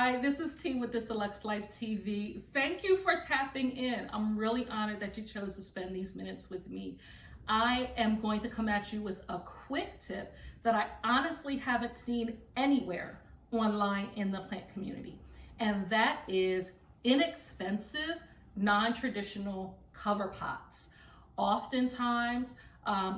Hi, this is T with This Deluxe Life TV. Thank you for tapping in. I'm really honored that you chose to spend these minutes with me. I am going to come at you with a quick tip that I honestly haven't seen anywhere online in the plant community, and that is inexpensive, non-traditional cover pots. Oftentimes,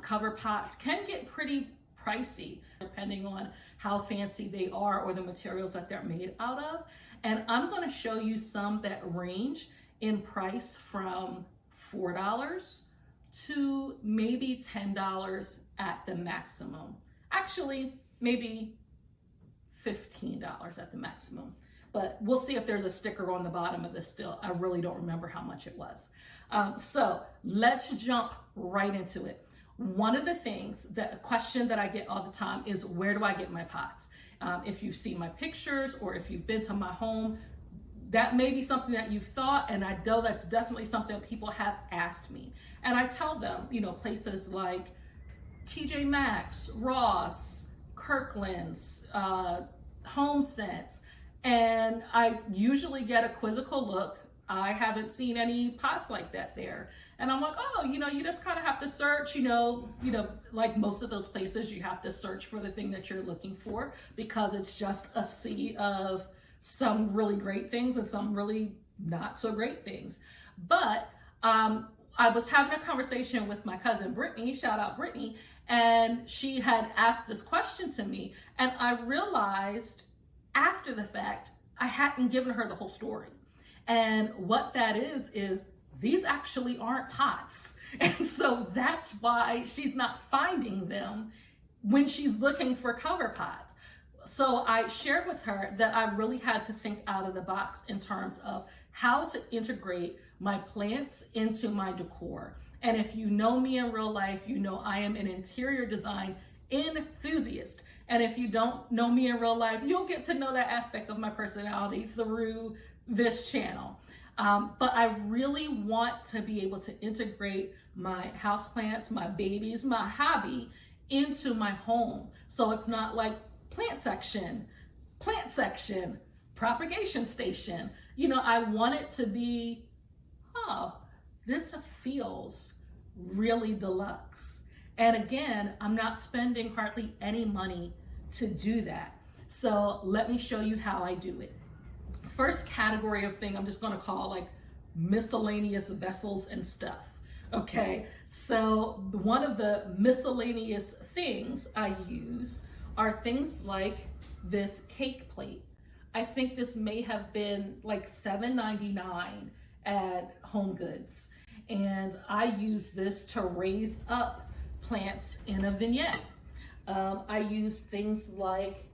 cover pots can get pretty pricey depending on how fancy they are or the materials that they're made out of. And I'm going to show you some that range in price from $4 to maybe $10 at the maximum. Actually, maybe $15 at the maximum. But we'll see if there's a sticker on the bottom of this still. I really don't remember how much it was. So let's jump right into it. One of the things, the question that I get all the time is, where do I get my pots? If you've seen my pictures or if you've been to my home, that may be something that you've thought, and I know that's definitely something people have asked me. And I tell them, places like TJ Maxx, Ross, Kirkland's, HomeSense, and I usually get a quizzical look. I haven't seen any pots like that there. And I'm like, oh, you just kind of have to search, like most of those places, you have to search for the thing that you're looking for, because it's just a sea of some really great things and some really not so great things. But I was having a conversation with my cousin Brittany, shout out Brittany, and she had asked this question to me, and I realized after the fact I hadn't given her the whole story. And what that is these actually aren't pots. And so that's why she's not finding them when she's looking for cover pots. So I shared with her that I really had to think out of the box in terms of how to integrate my plants into my decor. And if you know me in real life, you know I am an interior design enthusiast. And if you don't know me in real life, you'll get to know that aspect of my personality through this channel. But I really want to be able to integrate my houseplants, my babies, my hobby into my home. So it's not like plant section, propagation station. I want it to be, this feels really deluxe. And again, I'm not spending hardly any money to do that. So let me show you how I do it. First category of thing I'm just going to call like miscellaneous vessels and stuff. Okay, so one of the miscellaneous things I use are things like this cake plate. I think this may have been like $7.99 at Home Goods, and I use this to raise up plants in a vignette. I use things like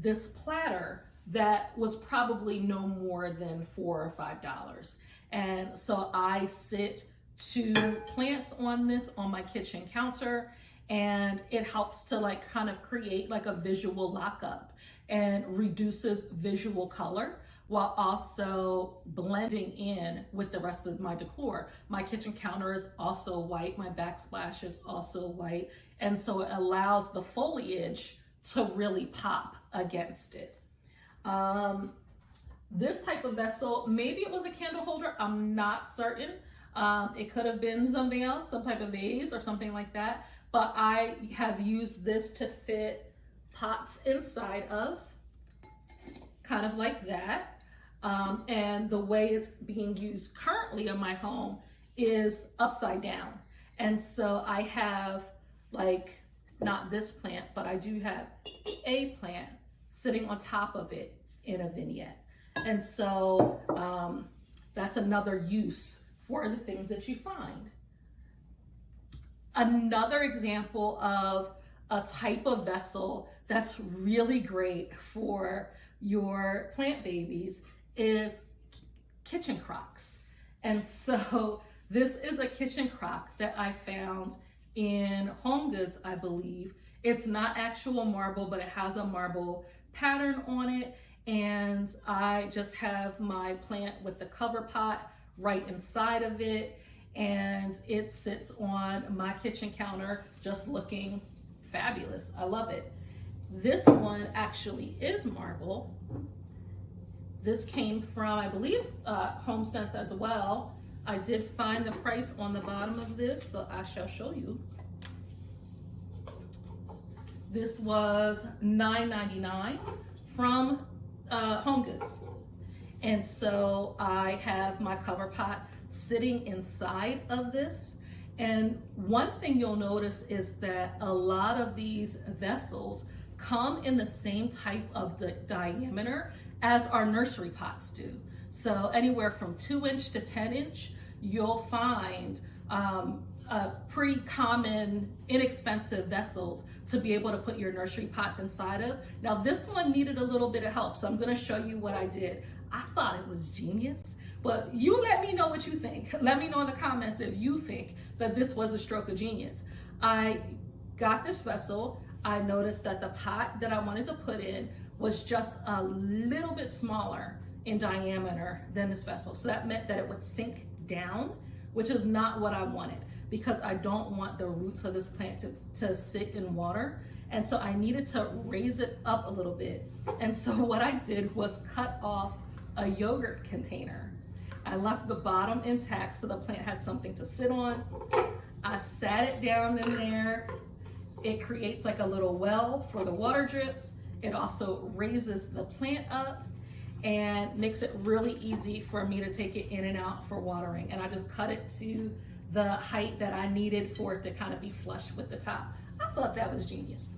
this platter that was probably no more than $4 or $5. And so I sit 2 plants on this on my kitchen counter, and it helps to kind of create like a visual lockup and reduces visual color while also blending in with the rest of my decor. My kitchen counter is also white, my backsplash is also white, and so it allows the foliage to really pop against it. This type of vessel, maybe it was a candle holder, I'm not certain. It could have been something else, some type of vase or something like that, but I have used this to fit pots inside of, kind of like that. And the way it's being used currently in my home is upside down. And so I have not this plant, but I do have a plant sitting on top of it in a vignette. And so that's another use for the things that you find. Another example of a type of vessel that's really great for your plant babies is kitchen crocks. And so this is a kitchen crock that I found in Home Goods, I believe. It's not actual marble, but it has a marble pattern on it. And I just have my plant with the cover pot right inside of it. And it sits on my kitchen counter just looking fabulous. I love it. This one actually is marble. This came from, I believe, HomeSense as well. I did find the price on the bottom of this, so I shall show you. This was $9.99 from Home Goods. And so I have my cover pot sitting inside of this. And one thing you'll notice is that a lot of these vessels come in the same type of diameter as our nursery pots do. So anywhere from 2-inch to 10-inch, you'll find pretty common, inexpensive vessels to be able to put your nursery pots inside of. Now this one needed a little bit of help, so I'm gonna show you what I did. I thought it was genius, but you let me know what you think. Let me know in the comments if you think that this was a stroke of genius. I got this vessel. I noticed that the pot that I wanted to put in was just a little bit smaller in diameter than this vessel. So that meant that it would sink down, which is not what I wanted, because I don't want the roots of this plant to sit in water. And so I needed to raise it up a little bit. And so what I did was cut off a yogurt container. I left the bottom intact so the plant had something to sit on. I sat it down in there. It creates like a little well for the water drips. It also raises the plant up and makes it really easy for me to take it in and out for watering. And I just cut it to the height that I needed for it to kind of be flush with the top. I thought that was genius.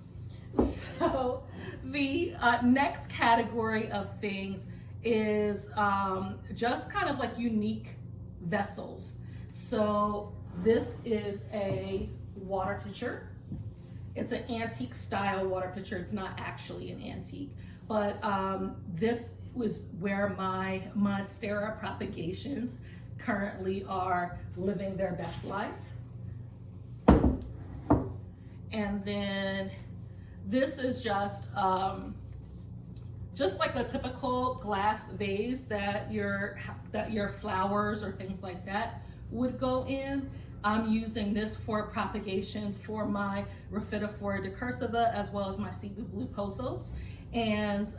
So the next category of things is just kind of like unique vessels. So this is a water pitcher. It's an antique style water pitcher. It's not actually an antique, but this was where my Monstera propagations currently are living their best life. And then this is just like a typical glass vase that your flowers or things like that would go in. I'm using this for propagations for my Rhaphidophora decursiva as well as my Cebu blue pothos. And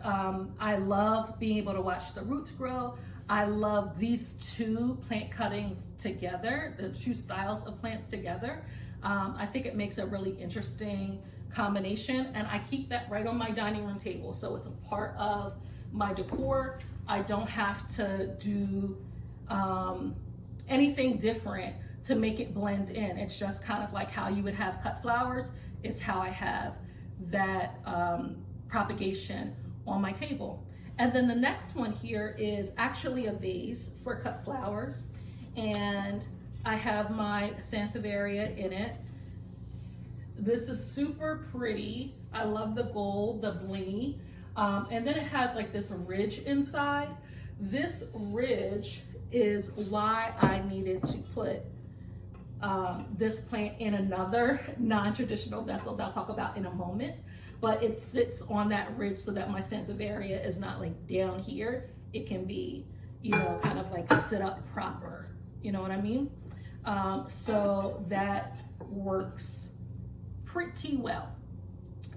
I love being able to watch the roots grow. I love these two plant cuttings together, the two styles of plants together. I think it makes a really interesting combination, and I keep that right on my dining room table. So it's a part of my decor. I don't have to do anything different to make it blend in. It's just kind of like how you would have cut flowers. It's how I have that propagation on my table. And then the next one here is actually a vase for cut flowers. And I have my Sansevieria in it. This is super pretty. I love the gold, the blingy. And then it has like this ridge inside. This ridge is why I needed to put this plant in another non-traditional vessel that I'll talk about in a moment. But it sits on that ridge so that my Sansevieria is not like down here. It can be, you know, kind of like sit up proper. You know what I mean? So that works pretty well.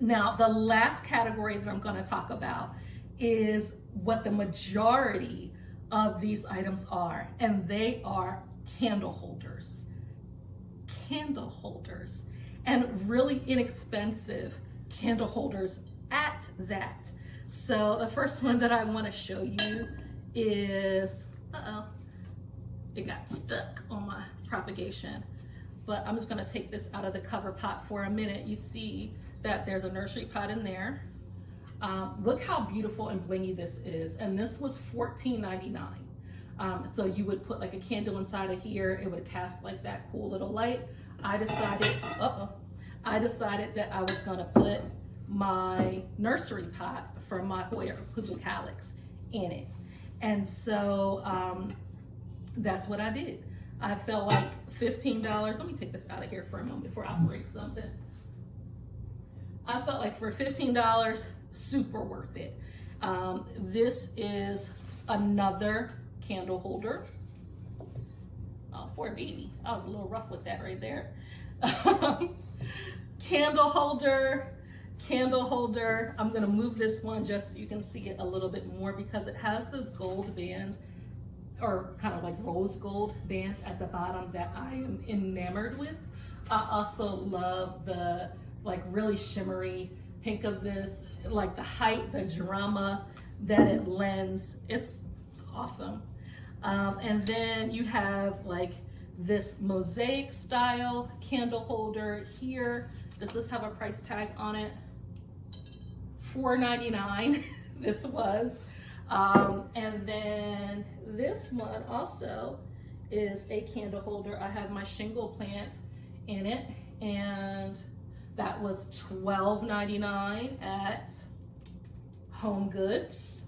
Now, the last category that I'm going to talk about is what the majority of these items are, and they are candle holders. Candle holders, and really inexpensive candle holders at that. So the first one that I want to show you is, it got stuck on my propagation, but I'm just going to take this out of the cover pot for a minute. You see that there's a nursery pot in there. Look how beautiful and blingy this is, and this was $14.99. So you would put like a candle inside of here, it would cast like that cool little light. I decided that I was gonna put my nursery pot for my Hoya publicalis in it. And so that's what I did. I felt like $15, let me take this out of here for a moment before I break something. I felt like for $15, super worth it. This is another candle holder. Oh, poor baby. I was a little rough with that right there. Candle holder. candle holder. I'm gonna move this one just so you can see it a little bit more because it has this gold band, or kind of like rose gold band at the bottom that I am enamored with. I also love the like really shimmery pink of this, like the height, the drama that it lends. It's awesome. And then you have like this mosaic style candle holder here. Does this have a price tag on it? $4.99 this was. And then this one also is a candle holder. I have my shingle plant in it, and that was $12.99 at Home Goods.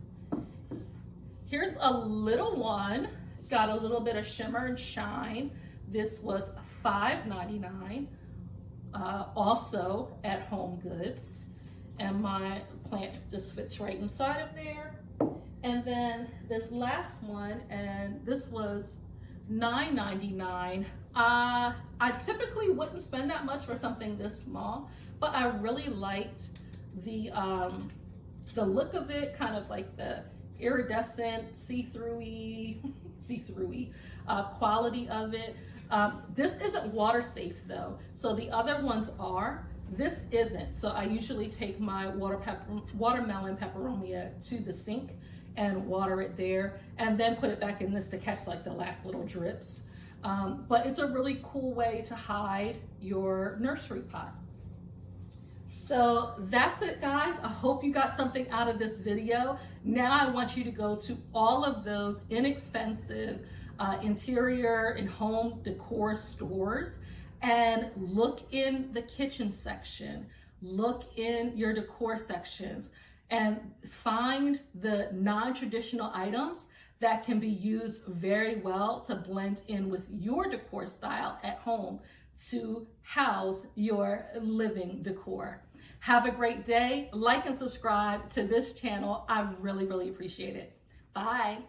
Here's a little one, got a little bit of shimmer and shine. This was $5.99, also at Home Goods. And my plant just fits right inside of there. And then this last one, and this was $9.99. I typically wouldn't spend that much for something this small, but I really liked the look of it, kind of like the iridescent, see-throughy quality of it. This isn't water safe though, so the other ones are. This isn't, so I usually take my watermelon peperomia to the sink and water it there, and then put it back in this to catch like the last little drips. But it's a really cool way to hide your nursery pot. So that's it, guys. I hope you got something out of this video. Now I want you to go to all of those inexpensive interior and home decor stores and look in the kitchen section, look in your decor sections, and find the non-traditional items that can be used very well to blend in with your decor style at home to house your living decor. Have a great day. Like and subscribe to this channel. I really, really appreciate it. Bye.